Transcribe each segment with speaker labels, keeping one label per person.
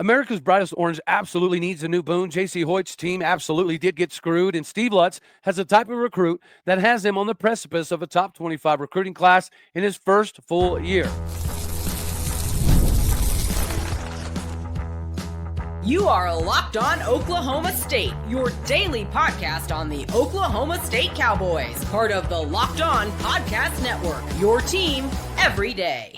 Speaker 1: America's Brightest Orange absolutely needs a new Boone. Jacie Hoyt's team absolutely did get screwed, and Steve Lutz has a type of recruit that has him on the precipice of a top 25 recruiting class in his first full year.
Speaker 2: You are Locked On Oklahoma State, your daily podcast on the Oklahoma State Cowboys, part of the Locked On Podcast Network, your team every day.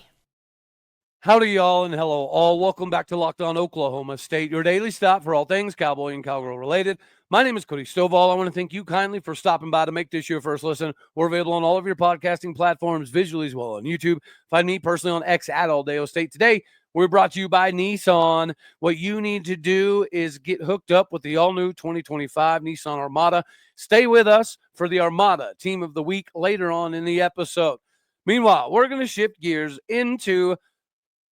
Speaker 1: Howdy, y'all, and hello, all. Welcome back to Locked On Oklahoma State, your daily stop for all things Cowboy and Cowgirl related. My name is Cody Stovall. I want to thank you kindly for stopping by to make this your first listen. We're available on all of your podcasting platforms, visually as well on YouTube. Find me personally on X at All Day O State. Today, we're brought to you by Nissan. What you need to do is get hooked up with the all-new 2025 Nissan Armada. Stay with us for the Armada Team of the Week later on in the episode. Meanwhile, we're going to shift gears into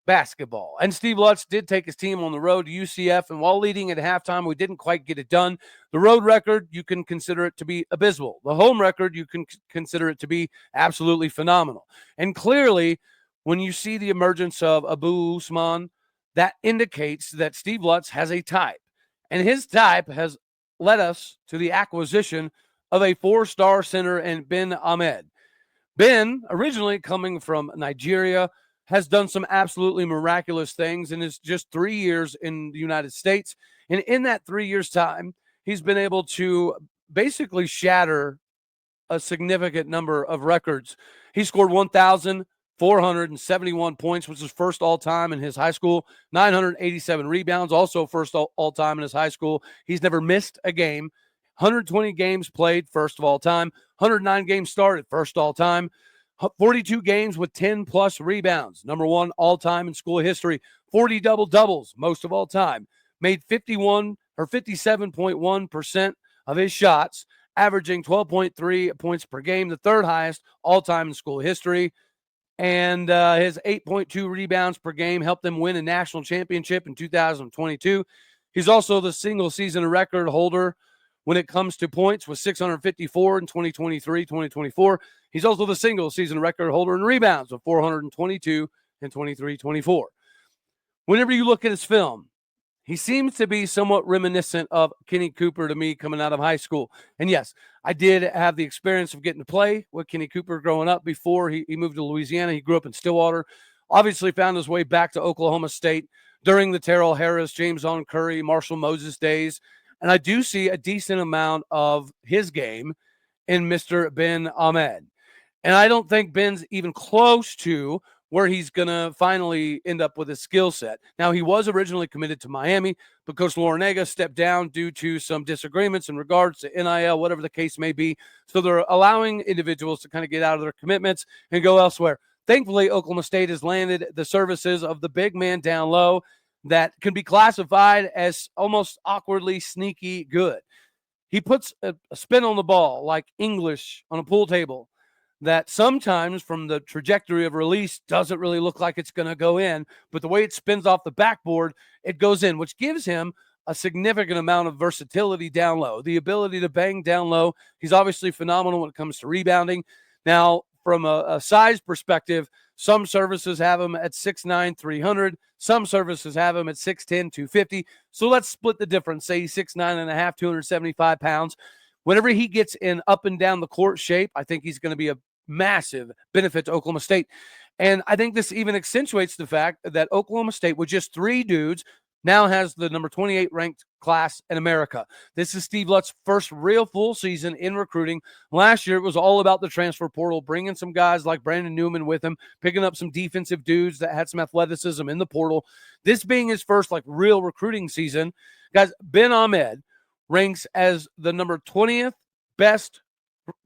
Speaker 1: basketball. And Steve Lutz did take his team on the road to UCF, and while leading at halftime, we didn't quite get it done. The road record, you can consider it to be abysmal. The home record, you can consider it to be absolutely phenomenal. And clearly, when you see the emergence of Abou Ousmane, that indicates that Steve Lutz has a type. And his type has led us to the acquisition of a four-star center in Ben Ahmed. Ben, originally coming from Nigeria, has done some absolutely miraculous things and is just 3 years in the United States. And in that 3 years' time, he's been able to basically shatter a significant number of records. He scored 1,471 points, which is first all-time in his high school, 987 rebounds, also first all-time in his high school. He's never missed a game, 120 games played, first of all time, 109 games started, first all-time, 42 games with 10-plus rebounds, number one all-time in school history, 40 double-doubles, most of all time, made 57.1% of his shots, averaging 12.3 points per game, the third highest all-time in school history, and his 8.2 rebounds per game helped them win a national championship in 2022. He's also the single-season record holder when it comes to points with 654 in 2023-2024. He's also the single-season record holder in rebounds with 422 in 23-24. Whenever you look at his film, he seems to be somewhat reminiscent of Kenny Cooper to me coming out of high school. And yes, I did have the experience of getting to play with Kenny Cooper growing up before he moved to Louisiana. He grew up in Stillwater, obviously found his way back to Oklahoma State during the Terrell Harris, James On Curry, Marshall Moses days. And I do see a decent amount of his game in Mr. Ben Ahmed. And I don't think Ben's even close to where he's going to finally end up with his skill set. Now, he was originally committed to Miami, but Coach Laurinega stepped down due to some disagreements in regards to NIL, whatever the case may be. So they're allowing individuals to kind of get out of their commitments and go elsewhere. Thankfully, Oklahoma State has landed the services of the big man down low that can be classified as almost awkwardly sneaky good. He puts a spin on the ball like English on a pool table that sometimes from the trajectory of release doesn't really look like it's going to go in, but the way it spins off the backboard, it goes in, which gives him a significant amount of versatility down low, the ability to bang down low. He's obviously phenomenal when it comes to rebounding. Now, from a size perspective, some services have him at 6'9", 300. Some services have him at 6'10", 250. So let's split the difference. Say he's 6'9.5", 275 pounds. Whenever he gets in up and down the court shape, I think he's going to be a massive benefit to Oklahoma State. And I think this even accentuates the fact that Oklahoma State, with just three dudes, now has the number 28 ranked class in America. This is Steve Lutz's first real full season in recruiting. Last year, it was all about the transfer portal, bringing some guys like Brandon Newman with him, picking up some defensive dudes that had some athleticism in the portal. This being his first real recruiting season, guys, Ben Ahmed ranks as the number 20th best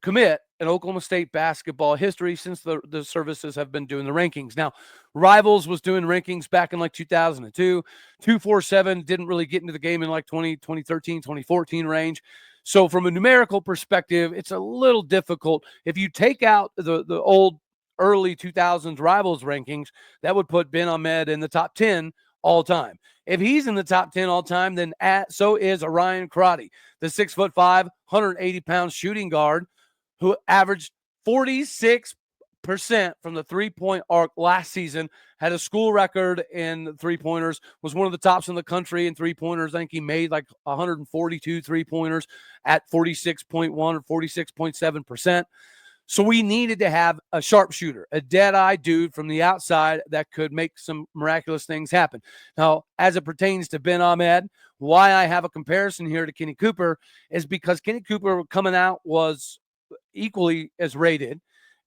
Speaker 1: commit in Oklahoma State basketball history since the services have been doing the rankings. Now, Rivals was doing rankings back in 2002. 247 didn't really get into the game in 2013, 2014 range. So from a numerical perspective, it's a little difficult. If you take out the old early 2000s Rivals rankings, that would put Ben Ahmed in the top 10 all time. If he's in the top 10 all time, then so is Orion Crotty, the 6'5", 180-pound shooting guard who averaged 46 58% from the three-point arc last season, had a school record in three-pointers, was one of the tops in the country in three-pointers. I think he made like 142 three-pointers at 46.1 or 46.7%. So we needed to have a sharpshooter, a dead-eye dude from the outside that could make some miraculous things happen. Now, as it pertains to Ben Ahmed, why I have a comparison here to Kenny Cooper is because Kenny Cooper coming out was equally as rated,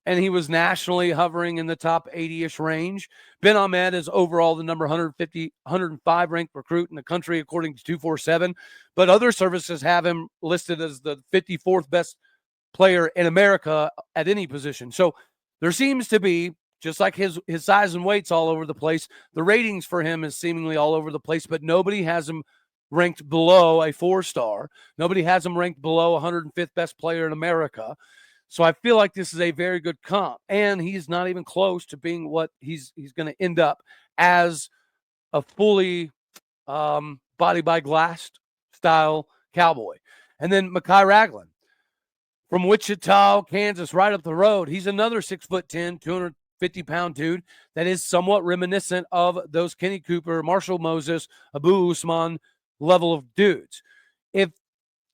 Speaker 1: and he was nationally hovering in the top 80-ish range. Ben Ahmed is overall the number 105 ranked recruit in the country, according to 247, but other services have him listed as the 54th best player in America at any position. So there seems to be, just like his size and weight's all over the place, the ratings for him is seemingly all over the place, but nobody has him ranked below a 4-star. Nobody has him ranked below 105th best player in America. So I feel like this is a very good comp, and he's not even close to being what he's going to end up as a fully body by glass style Cowboy. And then Mekhi Ragland from Wichita, Kansas, right up the road. He's another 6'10", 250-pound dude that is somewhat reminiscent of those Kenny Cooper, Marshall Moses, Abou Ousmane level of dudes. If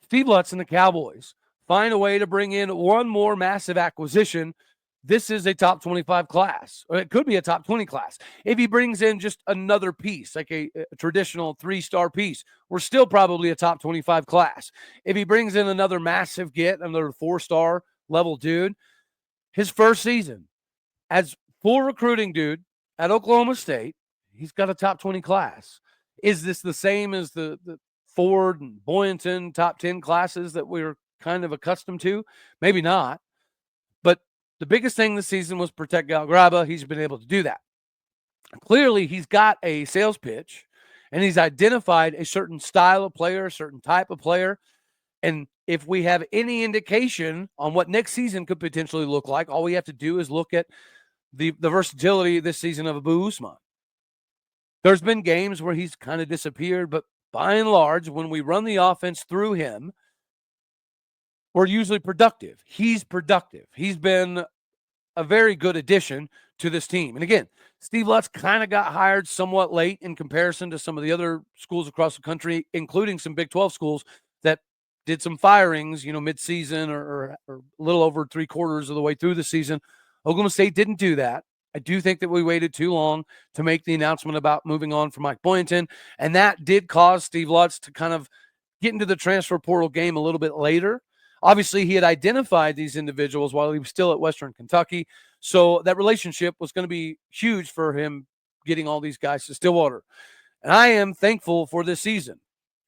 Speaker 1: Steve Lutz and the Cowboys find a way to bring in one more massive acquisition, this is a top 25 class, or it could be a top 20 class. If he brings in just another piece, like a traditional 3-star piece, we're still probably a top 25 class. If he brings in another massive get, another 4-star level dude, his first season as full recruiting dude at Oklahoma State, he's got a top 20 class. Is this the same as the Ford and Boynton top 10 classes that we're kind of accustomed to? Maybe not. But the biggest thing this season was protect Gal Graba. He's been able to do that. Clearly, he's got a sales pitch, and he's identified a certain style of player, a certain type of player. And if we have any indication on what next season could potentially look like, all we have to do is look at the versatility this season of Abou Ousmane. There's been games where he's kind of disappeared, but by and large, when we run the offense through him, we're usually productive. He's productive. He's been a very good addition to this team. And again, Steve Lutz kind of got hired somewhat late in comparison to some of the other schools across the country, including some Big 12 schools that did some firings, mid-season or a little over 3/4 of the way through the season. Oklahoma State didn't do that. I do think that we waited too long to make the announcement about moving on from Mike Boynton, and that did cause Steve Lutz to kind of get into the transfer portal game a little bit later. Obviously, he had identified these individuals while he was still at Western Kentucky, so that relationship was going to be huge for him getting all these guys to Stillwater. And I am thankful for this season.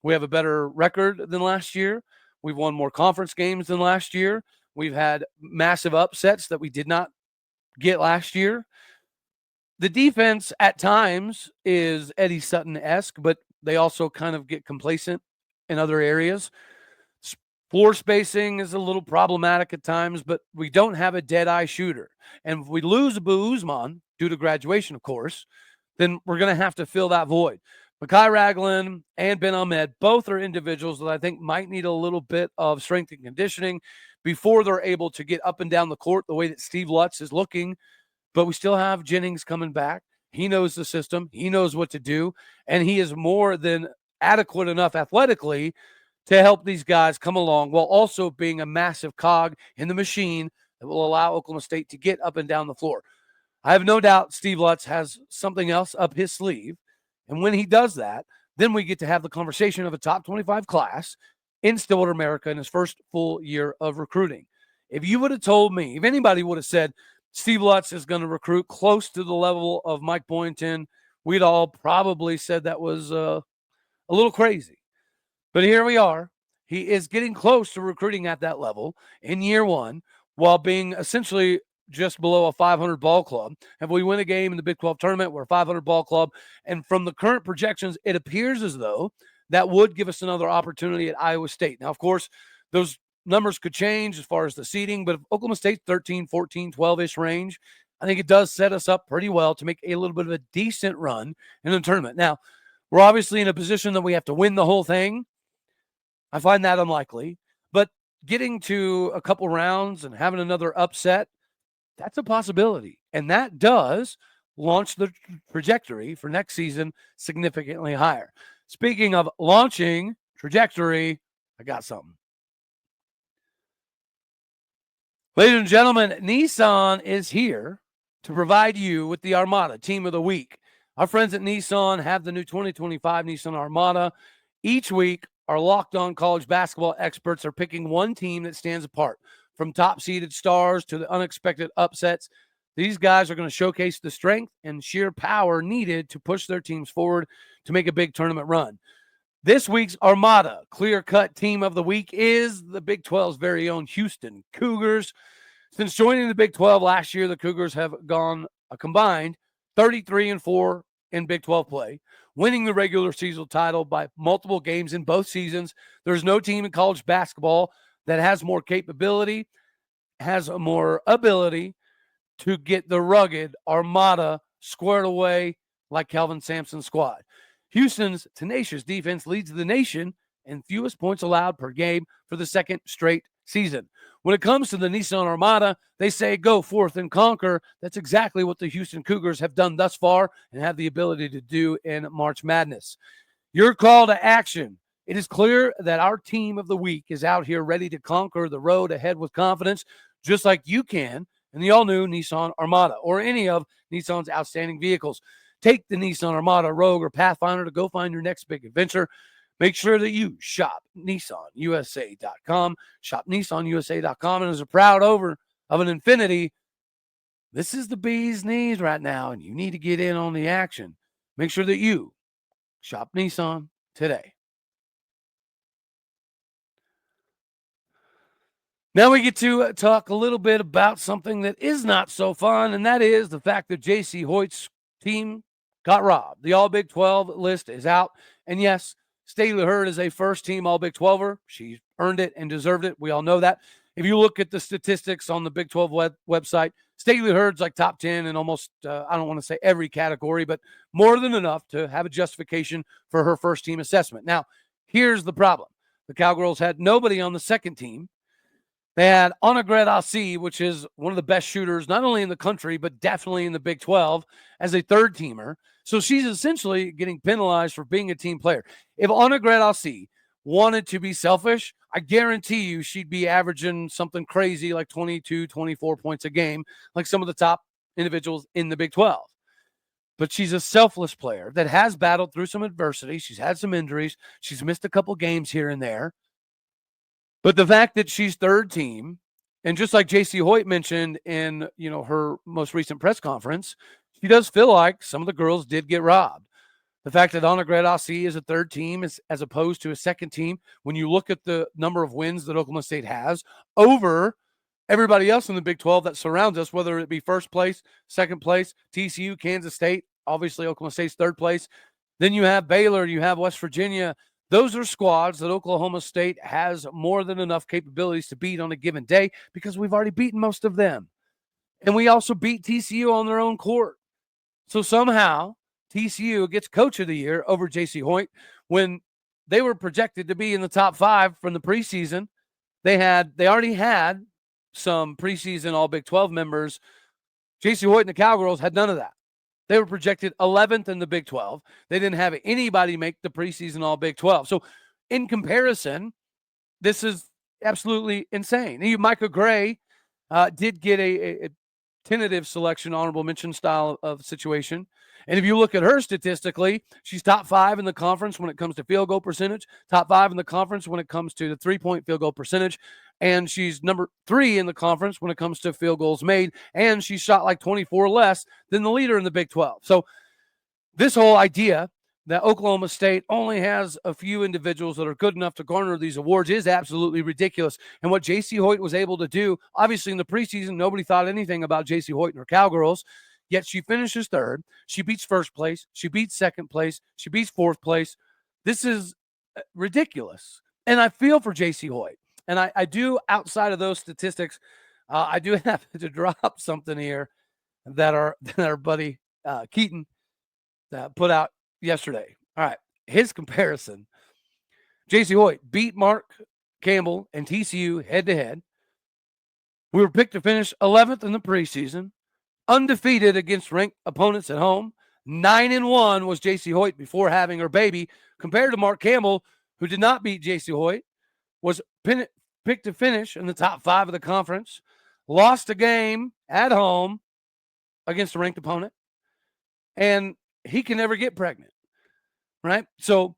Speaker 1: We have a better record than last year. We've won more conference games than last year. We've had massive upsets that we did not get last year. The defense at times is Eddie Sutton-esque, but they also kind of get complacent in other areas. Floor spacing is a little problematic at times, but we don't have a dead-eye shooter. And if we lose Abou Ousmane, due to graduation, of course, then we're going to have to fill that void. Mekhi Ragland and Ben Ahmed, both are individuals that I think might need a little bit of strength and conditioning before they're able to get up and down the court the way that Steve Lutz is looking. But we still have Jennings coming back. He knows the system. He knows what to do. And he is more than adequate enough athletically to help these guys come along while also being a massive cog in the machine that will allow Oklahoma State to get up and down the floor. I have no doubt Steve Lutz has something else up his sleeve. And when he does that, then we get to have the conversation of a top 25 class in Stillwater, America in his first full year of recruiting. If you would have told me, if anybody would have said Steve Lutz is going to recruit close to the level of Mike Boynton, we'd all probably said that was a little crazy. But here we are. He is getting close to recruiting at that level in year one while being essentially just below a 500 ball club. If we win a game in the Big 12 tournament, we're a 500 ball club. And from the current projections, it appears as though that would give us another opportunity at Iowa State. Now, of course, those numbers could change as far as the seeding, but if Oklahoma State's 13, 14, 12-ish range, I think it does set us up pretty well to make a little bit of a decent run in the tournament. Now, we're obviously in a position that we have to win the whole thing. I find that unlikely, but getting to a couple rounds and having another upset That's a possibility. And that does launch the trajectory for next season significantly higher. Speaking of launching trajectory, I got something. Ladies and gentlemen, Nissan is here to provide you with the Armada Team of the Week. Our friends at Nissan have the new 2025 Nissan Armada. Each week, our Locked On college basketball experts are picking one team that stands apart. From top-seeded stars to the unexpected upsets, these guys are going to showcase the strength and sheer power needed to push their teams forward to make a big tournament run. This week's Armada clear-cut team of the week is the Big 12's very own Houston Cougars. Since joining the Big 12 last year, the Cougars have gone a combined 33-4 in Big 12 play, winning the regular season title by multiple games in both seasons. There's no team in college basketball that has more capability, has more ability to get the rugged Armada squared away like Kelvin Sampson's squad. Houston's tenacious defense leads the nation in fewest points allowed per game for the second straight season. When it comes to the Nissan Armada, they say go forth and conquer. That's exactly what the Houston Cougars have done thus far and have the ability to do in March Madness. Your call to action. It is clear that our team of the week is out here ready to conquer the road ahead with confidence, just like you can in the all-new Nissan Armada or any of Nissan's outstanding vehicles. Take the Nissan Armada, Rogue, or Pathfinder to go find your next big adventure. Make sure that you shop NissanUSA.com. Shop NissanUSA.com. And as a proud owner of an Infiniti, this is the bee's knees right now, and you need to get in on the action. Make sure that you shop Nissan today. Now we get to talk a little bit about something that is not so fun, and that is the fact that Jacie Hoyt's team got robbed. The All Big 12 list is out, and yes, Staley Hurd is a first-team All Big 12er. She earned it and deserved it. We all know that. If you look at the statistics on the Big 12 website, Staley Hurd's like top 10 in almost, I don't want to say every category, but more than enough to have a justification for her first-team assessment. Now, here's the problem. The Cowgirls had nobody on the second team. They had Gret, which is one of the best shooters, not only in the country, but definitely in the Big 12, as a third-teamer. So she's essentially getting penalized for being a team player. If Gret wanted to be selfish, I guarantee you she'd be averaging something crazy like 22, 24 points a game, like some of the top individuals in the Big 12. But she's a selfless player that has battled through some adversity. She's had some injuries. She's missed a couple games here and there. But the fact that she's third team, and just like Jacie Hoyt mentioned in her most recent press conference, she does feel like some of the girls did get robbed. The fact that Gret is a third team as opposed to a second team, when you look at the number of wins that Oklahoma State has over everybody else in the Big 12 that surrounds us, whether it be first place, second place, TCU, Kansas State, obviously Oklahoma State's third place. Then you have Baylor, you have West Virginia. Those are squads that Oklahoma State has more than enough capabilities to beat on a given day because we've already beaten most of them. And we also beat TCU on their own court. So somehow TCU gets Coach of the Year over Jacie Hoyt when they were projected to be in the top 5 from the preseason. They already had some preseason All Big 12 members. Jacie Hoyt and the Cowgirls had none of that. They were projected 11th in the Big 12. They didn't have anybody make the preseason All Big 12. So in comparison, this is absolutely insane. Micah Gray did get a tentative selection, honorable mention style of situation. And if you look at her statistically, she's top 5 in the conference when it comes to field goal percentage, top 5 in the conference when it comes to the three-point field goal percentage, and she's number 3 in the conference when it comes to field goals made, and she shot like 24 less than the leader in the Big 12. So this whole idea that Oklahoma State only has a few individuals that are good enough to garner these awards is absolutely ridiculous. And what Jacie Hoyt was able to do, obviously in the preseason, nobody thought anything about Jacie Hoyt and her Cowgirls, yet she finishes third. She beats first place. She beats second place. She beats fourth place. This is ridiculous. And I feel for Jacie Hoyt. And I do, outside of those statistics, I do have to drop something here that our buddy Keaton put out yesterday. All right. His comparison. Jacie Hoyt beat Mark Campbell and TCU head-to-head. We were picked to finish 11th in the preseason, undefeated against ranked opponents at home. 9-1 was Jacie Hoyt before having her baby, compared to Mark Campbell, who did not beat Jacie Hoyt, was picked to finish in the top 5 of the conference, lost a game at home against a ranked opponent, and he can never get pregnant, right? So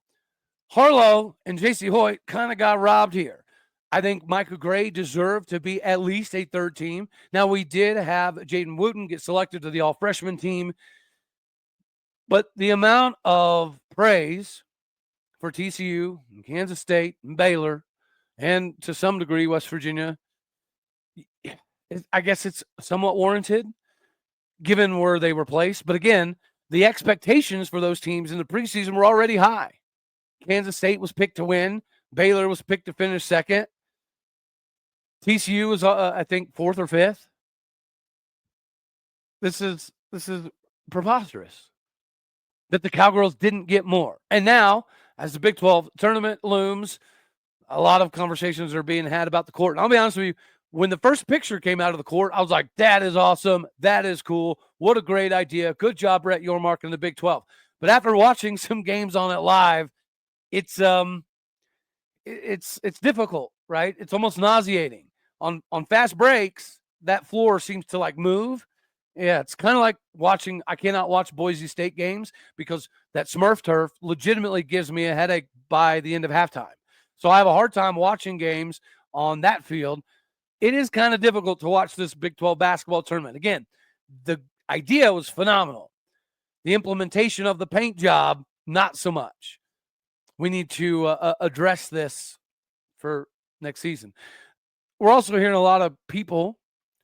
Speaker 1: Harlow and Jacie Hoyt kind of got robbed here. I think Micah Gray deserved to be at least a third team. Now, we did have Jaden Wooten get selected to the all-freshman team, but the amount of praise for TCU and Kansas State and Baylor and to some degree West Virginia, I guess it's somewhat warranted given where they were placed. But again, the expectations for those teams in the preseason were already high. Kansas State was picked to win. Baylor was picked to finish second. TCU was, I think, 4th or 5th. This is preposterous that the Cowgirls didn't get more. And now, as the Big 12 tournament looms, a lot of conversations are being had about the court. And I'll be honest with you, when the first picture came out of the court, I was like, that is awesome. That is cool. What a great idea. Good job, Gret Yormark in the Big 12. But after watching some games on it live, it's difficult, right? It's almost nauseating. On fast breaks, that floor seems to like move. Yeah, it's kind of like watching. I cannot watch Boise State games because that Smurf turf legitimately gives me a headache by the end of halftime. So I have a hard time watching games on that field. It is kind of difficult to watch this Big 12 basketball tournament. Again, the idea was phenomenal. The implementation of the paint job, not so much. We need to address this for next season. We're also hearing a lot of people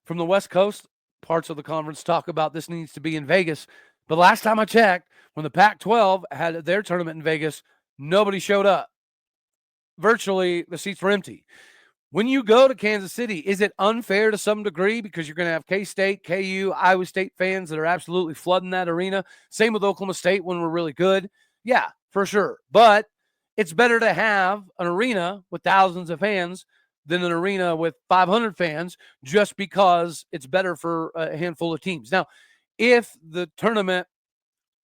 Speaker 1: from the West Coast parts of the conference talk about this needs to be in Vegas. But last time I checked, when the Pac-12 had their tournament in Vegas, nobody showed up. Virtually, the seats were empty. When you go to Kansas City, is it unfair to some degree because you're going to have K-State, KU, Iowa State fans that are absolutely flooding that arena? Same with Oklahoma State when we're really good. Yeah, for sure. But it's better to have an arena with thousands of fans than an arena with 500 fans just because it's better for a handful of teams. Now, if the tournament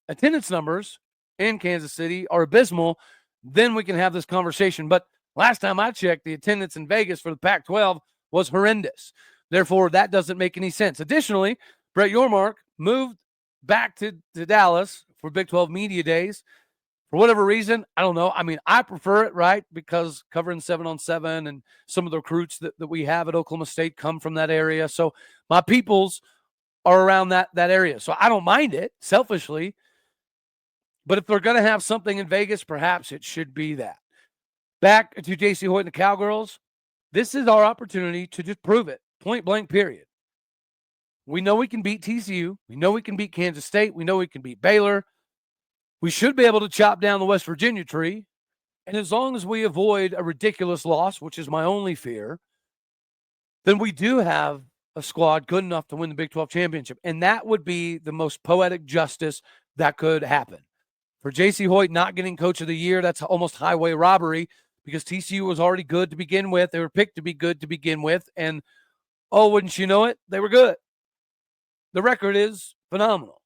Speaker 1: attendance numbers in Kansas City are abysmal, then we can have this conversation. But last time I checked, the attendance in Vegas for the Pac-12 was horrendous. Therefore, that doesn't make any sense. Additionally, Gret Yormark moved back to Dallas for Big 12 Media Days. For whatever reason, I don't know. I mean, I prefer it, right? Because covering 7-on-7 and some of the recruits that we have at Oklahoma State come from that area. So my peoples are around that area. So I don't mind it, selfishly. But if they're going to have something in Vegas, perhaps it should be that. Back to Jacie Hoyt and the Cowgirls. This is our opportunity to just prove it. Point blank, period. We know we can beat TCU. We know we can beat Kansas State. We know we can beat Baylor. We should be able to chop down the West Virginia tree. And as long as we avoid a ridiculous loss, which is my only fear, then we do have a squad good enough to win the Big 12 championship. And that would be the most poetic justice that could happen. For Jacie Hoyt not getting Coach of the Year, that's almost highway robbery because TCU was already good to begin with. They were picked to be good to begin with. And, oh, wouldn't you know it? They were good. The record is phenomenal.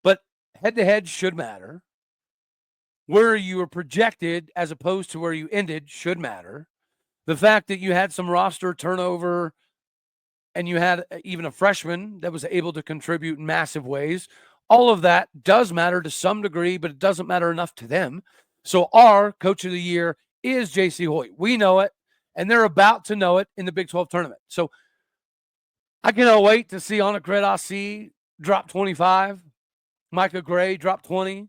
Speaker 1: But head-to-head should matter. Where you were projected as opposed to where you ended should matter. The fact that you had some roster turnover and you had even a freshman that was able to contribute in massive ways, all of that does matter to some degree, but it doesn't matter enough to them. So our Coach of the Year is Jacie Hoyt. We know it, and they're about to know it in the Big 12 tournament. So I cannot wait to see Anna Gret drop 25, Micah Gray drop 20,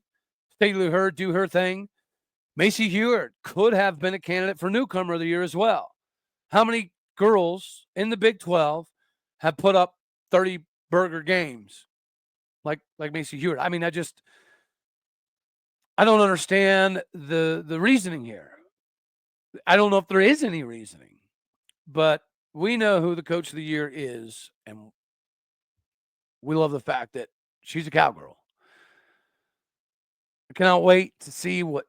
Speaker 1: Staley Hurd do her thing. Macy Heward could have been a candidate for Newcomer of the Year as well. How many girls in the Big 12 have put up 30-burger games like Macy Heward? I mean, I don't understand the reasoning here. I don't know if there is any reasoning, but we know who the Coach of the Year is, and we love the fact that she's a Cowgirl. I cannot wait to see what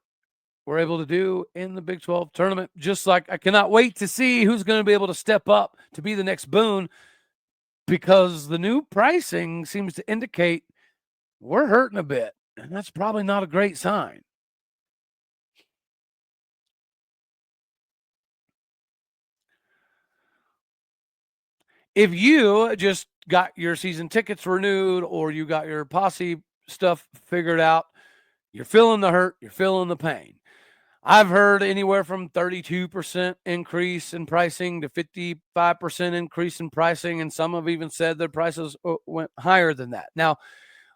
Speaker 1: were able to do in the Big 12 tournament. Just like I cannot wait to see who's going to be able to step up to be the next Boone, because the new pricing seems to indicate we're hurting a bit, and that's probably not a great sign. If you just got your season tickets renewed or you got your posse stuff figured out, you're feeling the hurt, you're feeling the pain. I've heard anywhere from 32% increase in pricing to 55% increase in pricing, and some have even said their prices went higher than that. Now,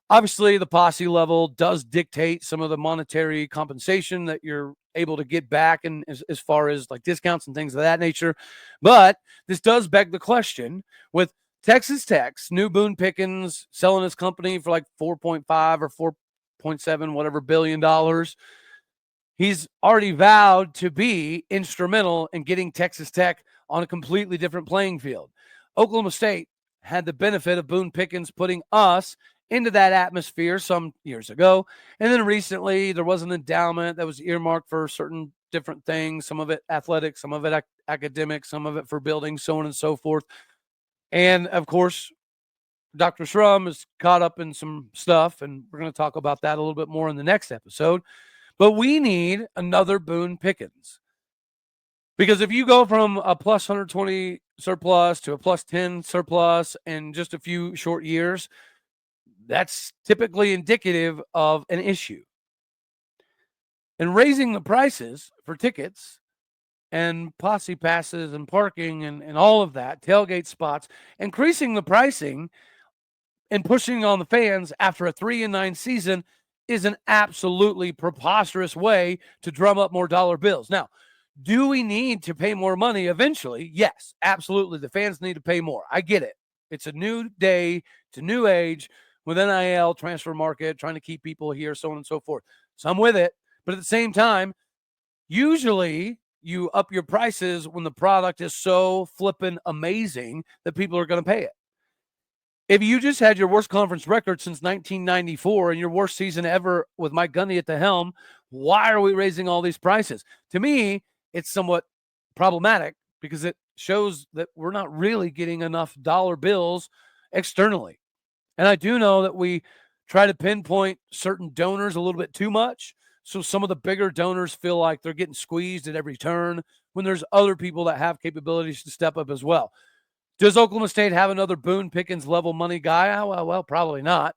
Speaker 1: obviously, the posse level does dictate some of the monetary compensation that you're able to get back, and as far as like discounts and things of that nature. But this does beg the question with Texas Tech's new Boone Pickens selling his company for like 4.5 or 4.7, whatever $billion. He's already vowed to be instrumental in getting Texas Tech on a completely different playing field. Oklahoma State had the benefit of Boone Pickens putting us into that atmosphere some years ago. And then recently there was an endowment that was earmarked for certain different things, some of it athletic, some of it academic, some of it for building, so on and so forth. And of course, Dr. Shrum is caught up in some stuff, and we're going to talk about that a little bit more in the next episode. But we need another Boone Pickens. Because if you go from a plus 120 surplus to a plus 10 surplus in just a few short years, that's typically indicative of an issue. And raising the prices for tickets and posse passes and parking and all of that, tailgate spots, increasing the pricing and pushing on the fans after a 3-9 season is an absolutely preposterous way to drum up more dollar bills. Now, do we need to pay more money eventually? Yes, absolutely. The fans need to pay more. I get it. It's a new day. It's a new age with NIL, transfer market, trying to keep people here, so on and so forth. So I'm with it. But at the same time, usually you up your prices when the product is so flippin' amazing that people are going to pay it. If you just had your worst conference record since 1994 and your worst season ever with Mike Gundy at the helm, why are we raising all these prices? To me, it's somewhat problematic because it shows that we're not really getting enough dollar bills externally. And I do know that we try to pinpoint certain donors a little bit too much. So some of the bigger donors feel like they're getting squeezed at every turn when there's other people that have capabilities to step up as well. Does Oklahoma State have another Boone Pickens level money guy? Well, probably not.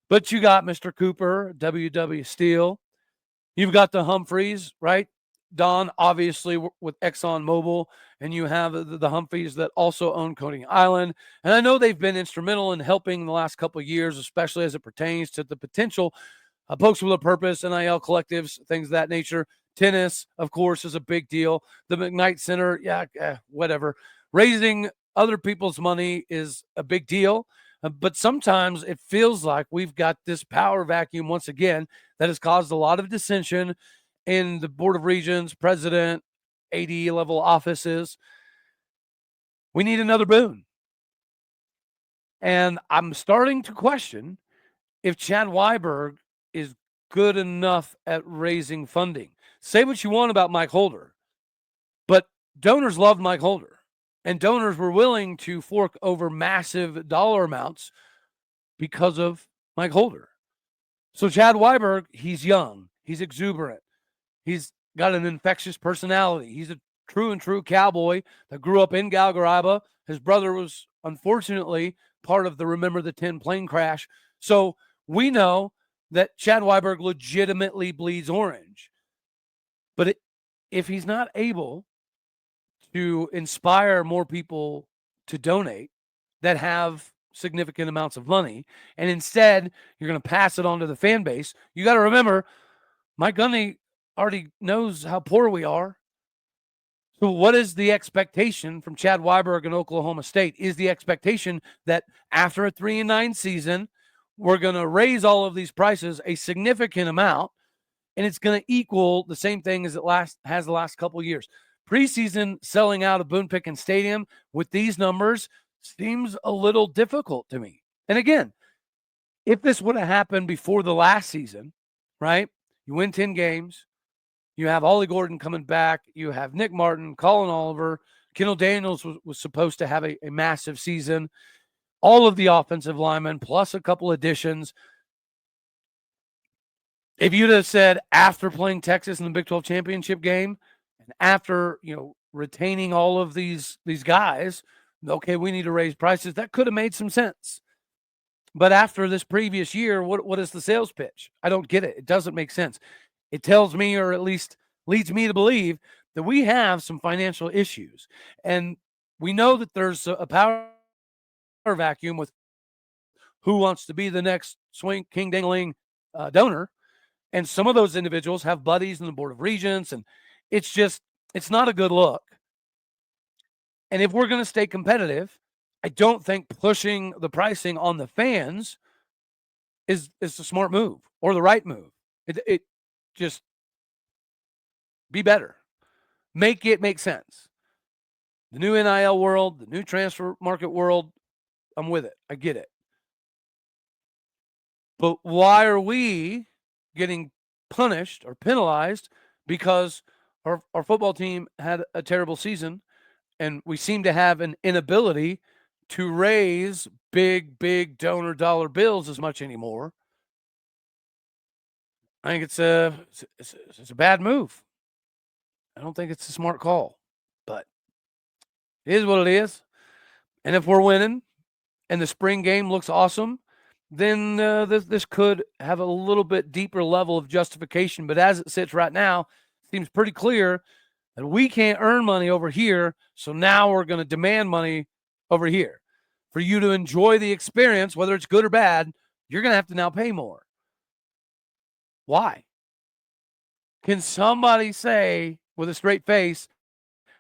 Speaker 1: But you got Mr. Cooper, W.W. Steele. You've got the Humphreys, right? Don, obviously, with ExxonMobil. And you have the Humphreys that also own Coney Island. And I know they've been instrumental in helping the last couple of years, especially as it pertains to the potential Pokes with a Purpose, NIL collectives, things of that nature. Tennis, of course, is a big deal. The McKnight Center, whatever. Raising other people's money is a big deal, but sometimes it feels like we've got this power vacuum once again that has caused a lot of dissension in the Board of Regents, president, AD level offices. We need another Boone. And I'm starting to question if Chad Weiberg is good enough at raising funding. Say what you want about Mike Holder, but donors loved Mike Holder. And donors were willing to fork over massive dollar amounts because of Mike Holder. So Chad Weiberg, he's young. He's exuberant. He's got an infectious personality. He's a true and true Cowboy that grew up in Galgaraiba. His brother was unfortunately part of the Remember the 10 plane crash. So we know that Chad Weiberg legitimately bleeds orange. But if he's not able to inspire more people to donate that have significant amounts of money, and instead you're going to pass it on to the fan base, you got to remember, Mike Gundy already knows how poor we are. So what is the expectation from Chad Weiberg and Oklahoma State? Is the expectation that after a 3-9 season, we're going to raise all of these prices a significant amount, and it's going to equal the same thing as it has the last couple of years? Preseason selling out of Boone Pickens Stadium with these numbers seems a little difficult to me. And again, if this would have happened before the last season, right? You win 10 games, You have Ollie Gordon coming back. You have Nick Martin, Colin Oliver. Kendall Daniels was supposed to have a massive season. All of the offensive linemen, plus a couple additions. If you'd have said after playing Texas in the Big 12 championship game and after, retaining all of these guys, okay, we need to raise prices, that could have made some sense. But after this previous year, what is the sales pitch? I don't get it. It doesn't make sense. It tells me, or at least leads me to believe, that we have some financial issues. And we know that there's a power vacuum with who wants to be the next swing king dangling donor. And some of those individuals have buddies in the Board of Regents, and it's not a good look. And if we're going to stay competitive, I don't think pushing the pricing on the fans is the smart move or the right move. It just be better. Make it make sense. The new NIL world, the new transfer market world, I'm with it. I get it. But why are we getting punished or penalized because our football team had a terrible season and we seem to have an inability to raise big donor dollar bills as much anymore? I think it's a bad move. I don't think it's a smart call, but it is what it is. And if we're winning and the spring game looks awesome, then this could have a little bit deeper level of justification. But as it sits right now, it seems pretty clear that we can't earn money over here. So now we're going to demand money over here. For you to enjoy the experience, whether it's good or bad, you're going to have to now pay more. Why? Can somebody say with a straight face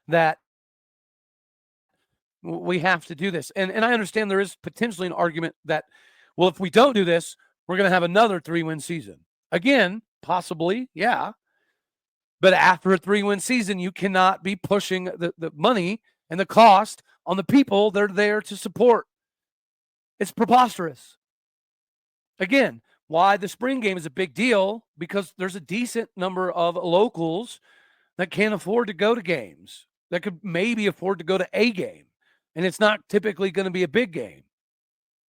Speaker 1: that we have to do this? And I understand there is potentially an argument that, well, if we don't do this, we're going to have another 3-win season. Again, possibly, yeah. But after a 3-win season, you cannot be pushing the money and the cost on the people that are there to support. It's preposterous. Again, why the spring game is a big deal, because there's a decent number of locals that can't afford to go to games, that could maybe afford to go to a game, and it's not typically going to be a big game.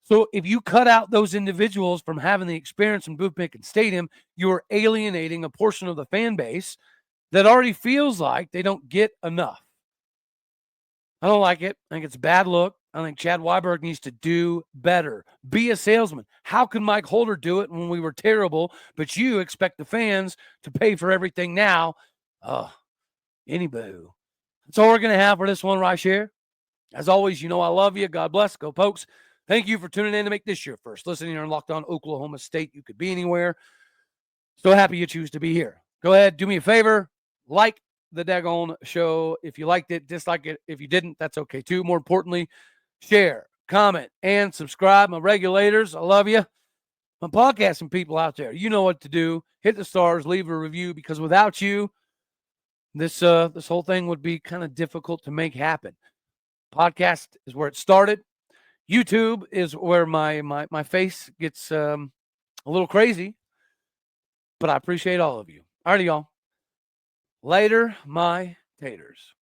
Speaker 1: So if you cut out those individuals from having the experience in Boone Pickens Stadium, you are alienating a portion of the fan base that already feels like they don't get enough. I don't like it. I think it's a bad look. I think Chad Weiberg needs to do better. Be a salesman. How can Mike Holder do it when we were terrible, but you expect the fans to pay for everything now? Any boo. That's all we're going to have for this one right here. As always, I love you. God bless. Go Pokes. Thank you for tuning in to make this your first listening here on Locked On Oklahoma State. You could be anywhere. So happy you choose to be here. Go ahead, do me a favor. Like the daggone show if you liked it. Dislike it if you didn't. That's okay too. More importantly, share, comment, and subscribe. My regulators, I love you. My podcasting people out there, you know what to do. Hit the stars, leave a review, because without you, this whole thing would be kind of difficult to make happen. Podcast is where it started. YouTube is where my face gets a little crazy, but I appreciate all of you. All righty, y'all. Later, my taters.